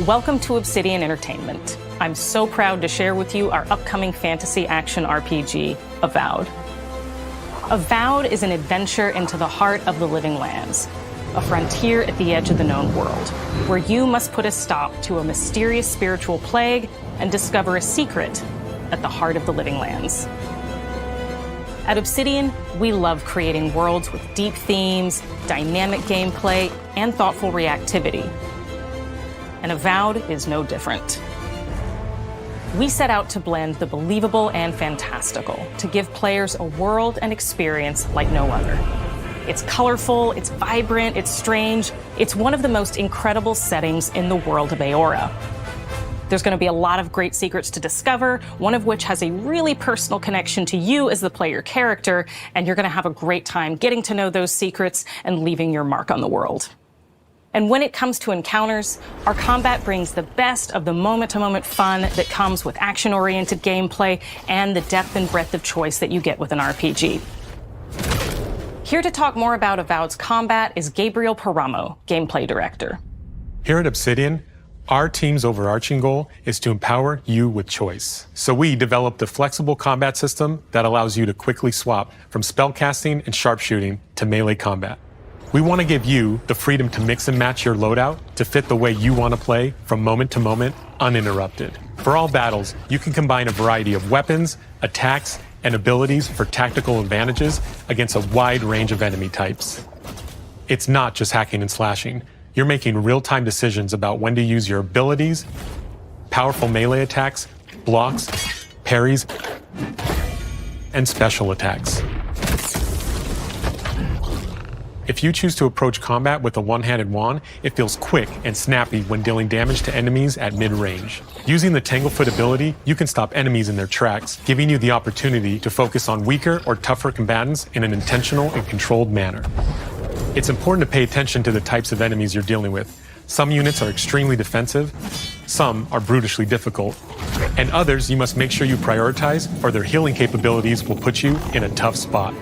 Welcome to Obsidian Entertainment. I'm so proud to share with you our upcoming fantasy action RPG, Avowed. Avowed is an adventure into the heart of the living lands, a frontier at the edge of the known world, where you must put a stop to a mysterious spiritual plague and discover a secret at the heart of the living lands. At Obsidian, we love creating worlds with deep themes, dynamic gameplay, and thoughtful reactivity. And Avowed is no different. We set out to blend the believable and fantastical to give players a world and experience like no other. It's colorful, it's vibrant, it's strange. It's one of the most incredible settings in the world of Aora. There's going to be a lot of great secrets to discover, one of which has a really personal connection to you as the player character, and you're going to have a great time getting to know those secrets and leaving your mark on the world. And when it comes to encounters, our combat brings the best of the moment-to-moment fun that comes with action-oriented gameplay and the depth and breadth of choice that you get with an RPG. Here to talk more about Avowed's combat is Gabriel Paramo, Gameplay Director. Here at Obsidian, our team's overarching goal is to empower you with choice. So we developed a flexible combat system that allows you to quickly swap from spellcasting and sharpshooting to melee combat. We want to give you the freedom to mix and match your loadout to fit the way you want to play from moment to moment, uninterrupted. For all battles, you can combine a variety of weapons, attacks, and abilities for tactical advantages against a wide range of enemy types. It's not just hacking and slashing. You're making real-time decisions about when to use your abilities, powerful melee attacks, blocks, parries, and special attacks. If you choose to approach combat with a one-handed wand, it feels quick and snappy when dealing damage to enemies at mid-range. Using the Tanglefoot ability, you can stop enemies in their tracks, giving you the opportunity to focus on weaker or tougher combatants in an intentional and controlled manner. It's important to pay attention to the types of enemies you're dealing with. Some units are extremely defensive, some are brutishly difficult, and others you must make sure you prioritize, or their healing capabilities will put you in a tough spot.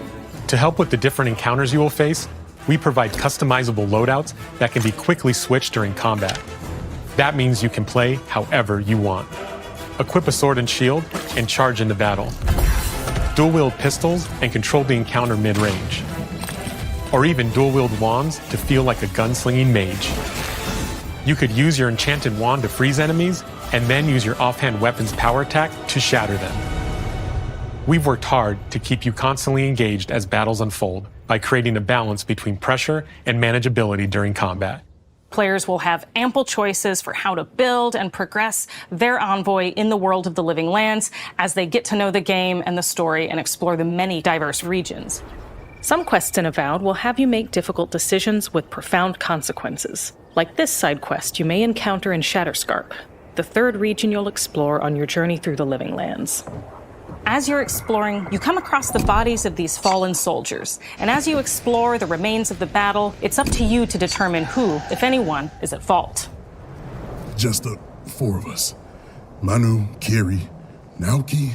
To help with the different encounters you will face, we provide customizable loadouts that can be quickly switched during combat. That means you can play however you want. Equip a sword and shield and charge into battle. Dual-wield pistols and control the encounter mid-range. Or even dual-wield wands to feel like a gunslinging mage. You could use your enchanted wand to freeze enemies, and then use your offhand weapon's power attack to shatter them. We've worked hard to keep you constantly engaged as battles unfold by creating a balance between pressure and manageability during combat. Players will have ample choices for how to build and progress their envoy in the world of the living lands as they get to know the game and the story and explore the many diverse regions. Some quests in Avowed will have you make difficult decisions with profound consequences, like this side quest you may encounter in Shatterscarp, the third region you'll explore on your journey through the living lands. As you're exploring, you come across the bodies of these fallen soldiers, and as you explore the remains of the battle, it's up to you to determine who, if anyone, is at fault. Just the four of us. Manu, Kiri, Naoki,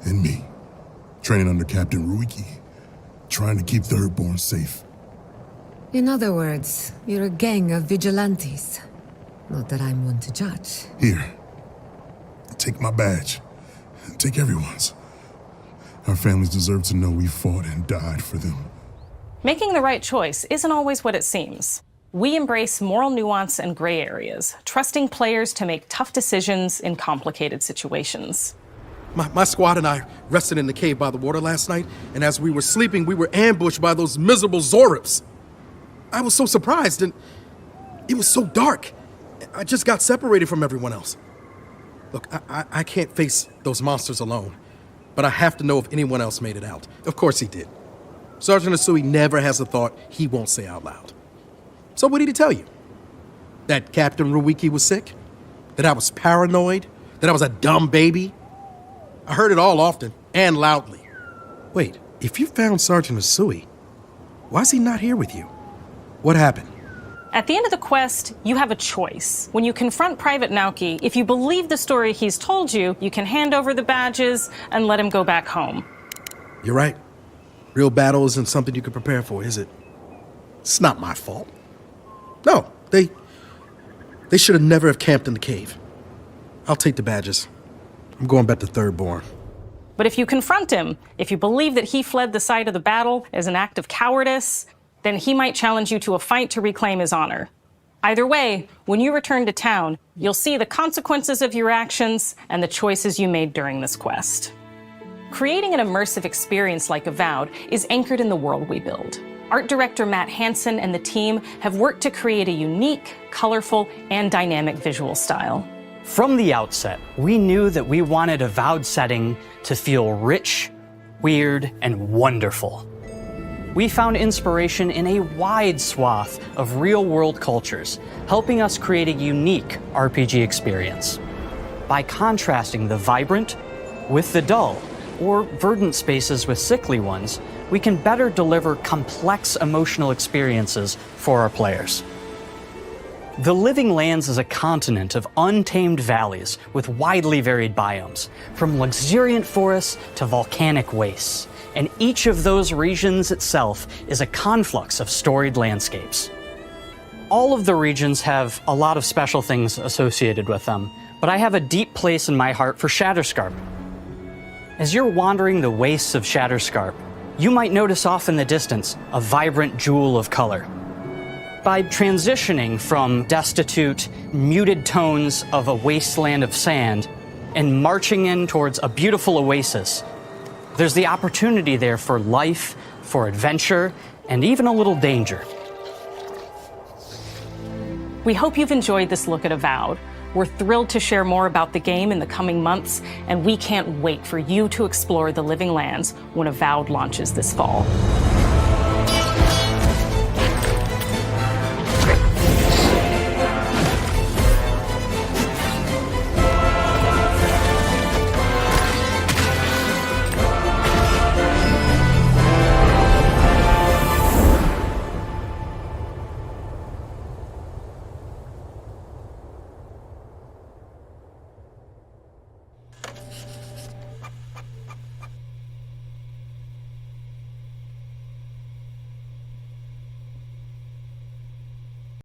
and me. Training under Captain Ruiki. Trying to keep Thirdborn safe. In other words, you're a gang of vigilantes. Not that I'm one to judge. Here. Take my badge. Take everyone's. Our families deserve to know we fought and died for them. Making the right choice isn't always what it seems. We embrace moral nuance and gray areas, trusting players to make tough decisions in complicated situations. My squad and I rested in the cave by the water last night, and as we were sleeping, we were ambushed by those miserable Zorips. I was so surprised, and it was so dark. I just got separated from everyone else. Look, I can't face those monsters alone, but I have to know if anyone else made it out. Of course he did. Sergeant Asui never has a thought he won't say out loud. So what did he tell you? That Captain Ruiki was sick? That I was paranoid? That I was a dumb baby? I heard it all often and loudly. Wait, if you found Sergeant Asui, why is he not here with you? What happened? At the end of the quest, you have a choice. When you confront Private Naoki, if you believe the story he's told you, you can hand over the badges and let him go back home. You're right. Real battle isn't something you can prepare for, is it? It's not my fault. No, they They should have never have camped in the cave. I'll take the badges. I'm going back to Thirdborn. But if you confront him, if you believe that he fled the site of the battle as an act of cowardice, then he might challenge you to a fight to reclaim his honor. Either way, when you return to town, you'll see the consequences of your actions and the choices you made during this quest. Creating an immersive experience like Avowed is anchored in the world we build. Art director Matt Hansen and the team have worked to create a unique, colorful, and dynamic visual style. From the outset, we knew that we wanted Avowed setting to feel rich, weird, and wonderful. We found inspiration in a wide swath of real-world cultures, helping us create a unique RPG experience. By contrasting the vibrant with the dull, or verdant spaces with sickly ones, we can better deliver complex emotional experiences for our players. The Living Lands is a continent of untamed valleys with widely varied biomes, from luxuriant forests to volcanic wastes, and each of those regions itself is a conflux of storied landscapes. All of the regions have a lot of special things associated with them, but I have a deep place in my heart for Shatterscarp. As you're wandering the wastes of Shatterscarp, you might notice off in the distance a vibrant jewel of color. By transitioning from destitute, muted tones of a wasteland of sand and marching in towards a beautiful oasis, there's the opportunity there for life, for adventure, and even a little danger. We hope you've enjoyed this look at Avowed. We're thrilled to share more about the game in the coming months, and we can't wait for you to explore the Living Lands when Avowed launches this fall.